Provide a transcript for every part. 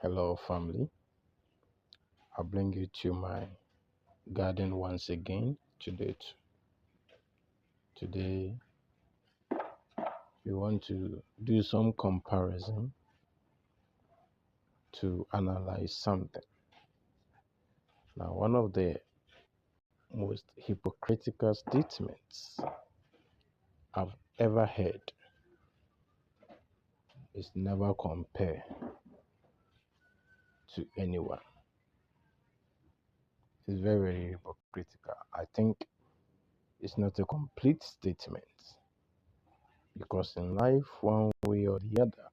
Hello, family. I bring you to my garden once again today. Today, we want to do some comparison to analyze something. Now, one of the most hypocritical statements I've ever heard is never compare to anyone. It's very, very hypocritical. I think it's not a complete statement because in life, one way or the other,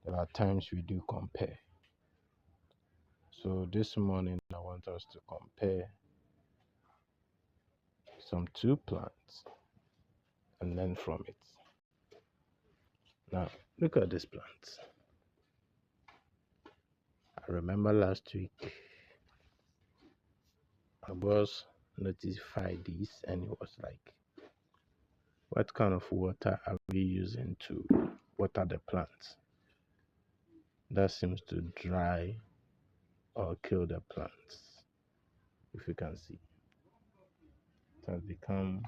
there are times we do compare. So this morning I want us to compare some two plants and learn from it. Now look at this plant. I remember last week my boss notified this and he was like, what kind of water are we using to water the plants? That seems to dry or kill the plants. If you can see, it has become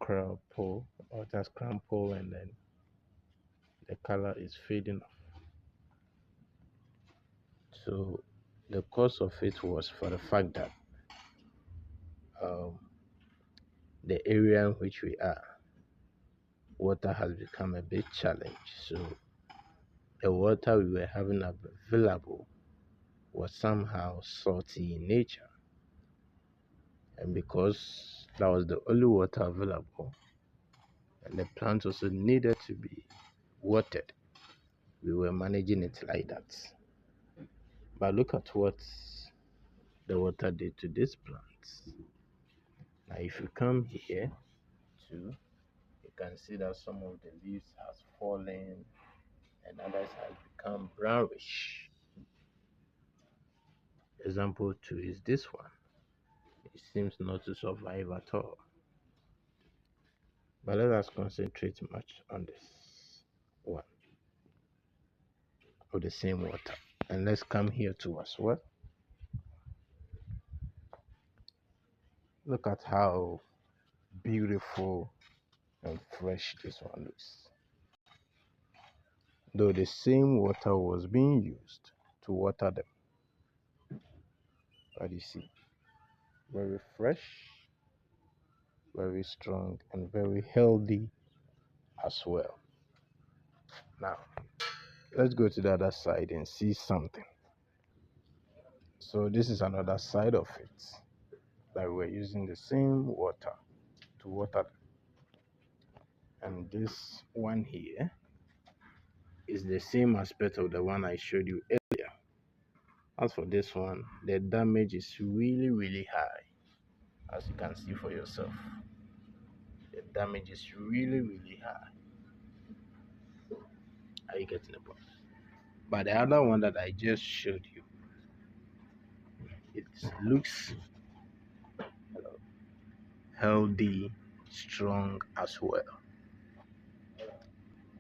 crumple or it has crumpled and then the color is fading off. So the cause of it was for the fact that um, the area in which we are, water has become a big challenge. So the water we were having available was somehow salty in nature. And because that was the only water available, and the plant also needed to be watered, we were managing it like that. But look at what the water did to this plant. Now, if you come here too, you can see that some of the leaves has fallen and others has become brownish. Example 2 is this one. It seems not to survive at all. But let us concentrate much on this one of the same water. And let's come here to as well. Look at how beautiful and fresh this one is. Though the same water was being used to water them. But you see, very fresh, very strong, and very healthy as well. Now, let's go to the other side and see something. So this is another side of it, that we're using the same water to water them. And this one here is the same aspect of the one I showed you earlier. As for this one, the damage is really, really high, as you can see for yourself. The damage is really, really high. Are you getting the point? But the other one that I just showed you, it looks healthy, strong as well.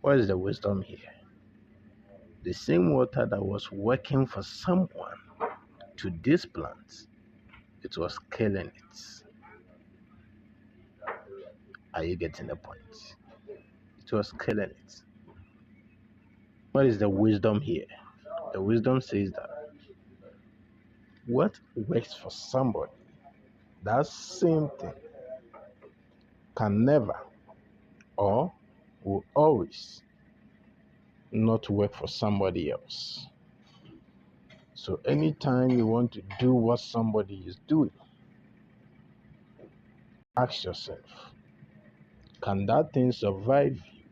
What is the wisdom here? The same water that was working for someone to this plant, it was killing it. Are you getting the point? It was killing it. What is the wisdom here? The wisdom says that what works for somebody, that same thing can never or will always not work for somebody else. So anytime you want to do what somebody is doing, ask yourself, can that thing survive you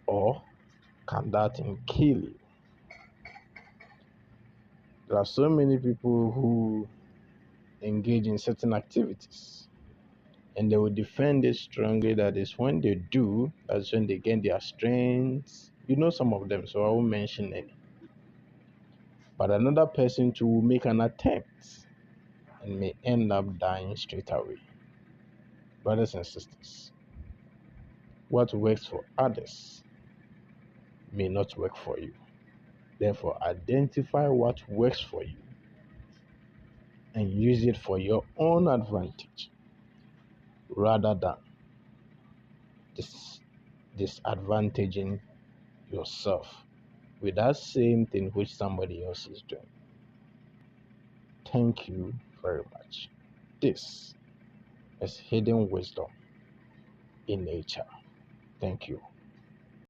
or can that thing kill you? There are so many people who engage in certain activities and they will defend it strongly that is when they do, that's when they gain their strength. You know some of them, so I won't mention any. But another person too will make an attempt and may end up dying straight away. Brothers and sisters, what works for others may not work for you. Therefore, identify what works for you and use it for your own advantage rather than dis- disadvantaging yourself with that same thing which somebody else is doing. Thank you very much. This is Hidden Wisdom in Nature. Thank you.